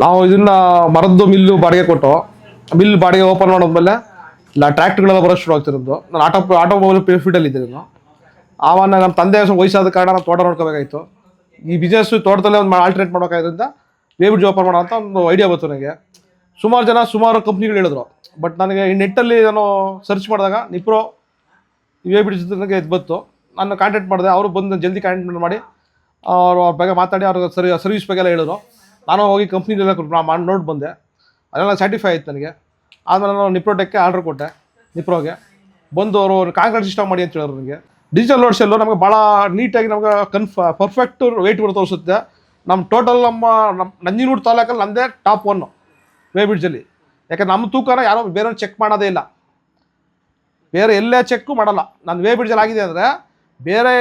ನಾವು ಇದನ್ನ ಮರದ್ದು ಮಿಲ್ಲು ಬಾಡಿಗೆ ಕೊಟ್ಟು ಮಿಲ್ ಬಾಡಿಗೆ ಓಪನ್ ಮಾಡೋದ್ಮೇಲೆ ಇಲ್ಲ ಟ್ರ್ಯಾಕ್ಟರ್ಗಳೆಲ್ಲ ಬರೋಷ್ಟು ಶುರು ಆಗ್ತಿರೋದು. ನಾನು ಆಟೋಮೊಬೈಲ್ ಫೀಲ್ಡಲ್ಲಿ ಇದ್ದೆ ನಾನು. ಆವಾಗ ನಮ್ಮ ತಂದೆ ವಯಸ್ಸಾದ ಕಾರಣ ನಾವು ತೋಟ ನೋಡ್ಕೋಬೇಕಾಗಿತ್ತು. ಈ ಬಿಸ್ನೆಸ್ ತೋಟದಲ್ಲೇ ಒಂದು ಆಲ್ಟ್ರೇಟ್ ಮಾಡೋಕ್ಕಾದ್ರಿಂದ ವೇಬಿಡ್ಜ್ ಓಪನ್ ಮಾಡೋ ಅಂತ ಒಂದು ಐಡಿಯಾ ಬಂತು ನನಗೆ. ಸುಮಾರು ಕಂಪ್ನಿಗಳು ಹೇಳಿದ್ರು. ಬಟ್ ನನಗೆ ಈ ನೆಟ್ಟಲ್ಲಿ ನಾನು ಸರ್ಚ್ ಮಾಡಿದಾಗ ನಿಪ್ರೋ ವೇಬಿಡ್ಜ್ ನನಗೆ ಇದು ಬಂತು. ನಾನು ಕಾಂಟ್ಯಾಕ್ಟ್ ಮಾಡಿದೆ. ಅವರು ಬಂದು ಜಲ್ದಿ ಕಾಂಟ್ಯಾಕ್ಟ್ ಮಾಡಿ ಅವ್ರ ಬಗ್ಗೆ ಮಾತಾಡಿ ಅವ್ರಿಗೆ ಸರ್ವಿಸ್ ಬಗ್ಗೆ ಎಲ್ಲ ಹೇಳಿದ್ರು. ನಾನು ಹೋಗಿ ಕಂಪ್ನಿಲೆಲ್ಲ ಮಾಡಿ ನೋಡಿ ಬಂದೆ. ಅದೆಲ್ಲ ಸ್ಯಾಟಿಫೈ ಆಯ್ತು ನನಗೆ. ಆಮೇಲೆ ನಾನು ನಿಪ್ರೋಟೆಕ್ಗೆ ಆರ್ಡರ್ ಕೊಟ್ಟೆ. ನಿಪ್ರೋಗೆ ಬಂದು ಅವರು ಕಾಂಕ್ರೀಟ್ ಸಿಸ್ಟಮ್ ಮಾಡಿ ಅಂತ ಹೇಳಿದ್ರು ನನಗೆ. ಡಿಜಿಟಲ್ ಲೋಡ್ ಶೆಲ್ಲು ನಮಗೆ ಭಾಳ ನೀಟಾಗಿ ನಮಗೆ ಪರ್ಫೆಕ್ಟ್ ವೆಯ್ಟ್ ಕೂಡ ತೋರಿಸುತ್ತೆ. ನಮ್ಮ ಟೋಟಲ್ ನಂಜನಗೂಡು ತಾಲೂಕಲ್ಲಿ ನಮ್ಮದೇ ಟಾಪ್ 1 ವೇಬಿಡ್ಜಲ್ಲಿ. ಯಾಕಂದ್ರೆ ನಮ್ಮ ತೂಕನ ಯಾರೋ ಬೇರೆಯವ್ರು ಚೆಕ್ ಮಾಡೋದೇ ಇಲ್ಲ, ಬೇರೆ ಎಲ್ಲೇ ಚೆಕ್ಕು ಮಾಡಲ್ಲ. ನನ್ನ ವೇಬಿಡ್ಜಲ್ಲಿ ಆಗಿದೆ ಅಂದರೆ ಬೇರೆ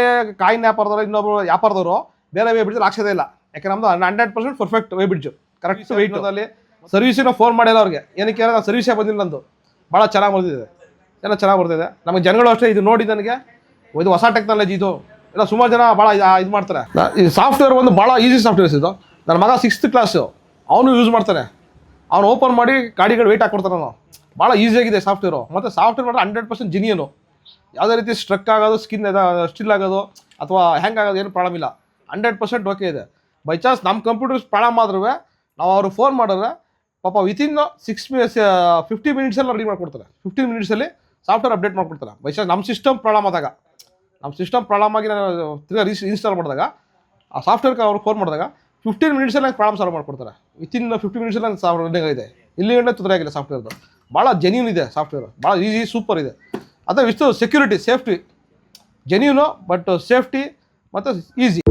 ಕಾಯಿನ್ ವ್ಯಾಪಾರದವರು ಇನ್ನೊಬ್ರು ವ್ಯಾಪಾರದವರು ಬೇರೆ ವೇಬಿಡ್ಜಲ್ಲಿ ಹಾಕ್ಸೋದೇ ಇಲ್ಲ. ಯಾಕೆ ನಮ್ಮದು 100% ಪರ್ಫೆಕ್ಟ್ ವೇಬಿಡ್ಜು, ಕರೆಕ್ಟ್ ವೆಯ್ಟಲ್ಲಿ. ಸರ್ವಿಸಿನ ಫೋನ್ ಮಾಡಿಲ್ಲ ಅವ್ರಿಗೆ, ಏನಕ್ಕೆ ನಾನು ಸರ್ವಿಸೇ ಬಂದಿಲ್ಲ. ನಂದು ಭಾಳ ಚೆನ್ನಾಗಿ ಬರ್ತಿದೆ, ಎಲ್ಲ ಚೆನ್ನಾಗಿ ಬರ್ತಿದೆ. ನಮಗೆ ಜನಗಳು ಅಷ್ಟೇ ಇದು ನೋಡಿ ನನಗೆ ಇದು ಹೊಸ ಟೆಕ್ನಾಲಜಿ ಇದು ಎಲ್ಲ ಸುಮಾರು ಜನ ಭಾಳ ಇದು ಮಾಡ್ತಾರೆ. ಈ ಸಾಫ್ಟ್ವೇರ್ ಒಂದು ಭಾಳ ಈಸಿ ಸಾಫ್ಟ್ವೇರ್ಸ್ ಇದು. ನನ್ನ ಮಗ 6th ಕ್ಲಾಸು, ಅವನು ಯೂಸ್ ಮಾಡ್ತಾನೆ. ಅವ್ನು ಓಪನ್ ಮಾಡಿ ಗಾಡಿಗಳು ವೆಯ್ಟ್ ಹಾಕ್ಕೊಡ್ತಾನೆ. ನಾನು ಭಾಳ ಈಸಿಯಾಗಿದೆ ಸಾಫ್ಟ್ವೇರು. ಮತ್ತು ಸಾಫ್ಟ್ವೇರ್ ಮಾಡಿದ್ರೆ 100% ಜಿನಿಯನು. ಯಾವುದೇ ರೀತಿ ಸ್ಟ್ರಕ್ ಆಗೋದು, ಸ್ಟಿಲ್ ಆಗೋದು ಅಥವಾ ಹ್ಯಾಂಗ್ ಆಗೋದು ಏನು ಪ್ರಾಬ್ಲಮ್ ಇಲ್ಲ. 100% ಓಕೆ ಇದೆ. ಬೈ ಚಾನ್ಸ್ ನಮ್ಮ ಕಂಪ್ಯೂಟರ್ಸ್ ಪ್ರಾಬ್ಲಮ್ ಆದ್ರೂ ನಾವು ಅವ್ರಿಗೆ ಫೋನ್ ಮಾಡಿದ್ರೆ ಪಾಪ ವಿತಿನ್ 50 ಮಿನಿಟ್ಸಲ್ಲಿ ರೆಡಿ ಮಾಡಿಕೊಡ್ತಾರೆ. 15 ಮಿನಿಟ್ಸಲ್ಲಿ ಸಾಫ್ಟ್ವೇರ್ ಅಪ್ಡೇಟ್ ಮಾಡ್ಕೊಡ್ತಾರೆ. ಬೈ ಚಾನ್ಸ್ ನಮ್ಮ ಸಿಸ್ಟಮ್ ಪ್ರಾಬ್ಲಮ್ ಆದಾಗ, ನಮ್ಮ ಸಿಸ್ಟಮ್ ಪ್ರಾಬ್ಲಮ್ ಆಗಿ ನಾನು ತಿರ್ಗಾ ಇನ್ಸ್ಟಾಲ್ ಮಾಡಿದಾಗ ಆ ಸಾಫ್ಟ್ವೇರ್ಗೆ ಅವ್ರಿಗೆ ಫೋನ್ ಮಾಡಿದಾಗ 15 ಮಿನಿಟ್ಸಲ್ಲಿ ಪ್ರಾಬ್ಲಮ್ ಸಾಲ್ವ್ ಮಾಡಿಕೊಡ್ತಾರೆ. ವಿತಿನ್ 50 ಮಿನಿಟ್ಸಲ್ಲಿ ನನ್ನ ಸಾಫ್ಟ್ವೇರ್ ಇದೆ. ಇಲ್ಲಿ ಗಂಟೆ ತೊಂದರೆ ಆಗಿಲ್ಲ ಸಾಫ್ಟ್ವೇರ್ದು. ಭಾಳ ಜೆನ್ಯೂನ್ ಇದೆ ಸಾಫ್ಟ್ವೇರ್, ಭಾಳ ಈಸಿ ಸೂಪರ್ ಇದೆ. ಅದೇ ಇಷ್ಟು security, safety, genuine but safety ಮತ್ತು ಈಸಿ.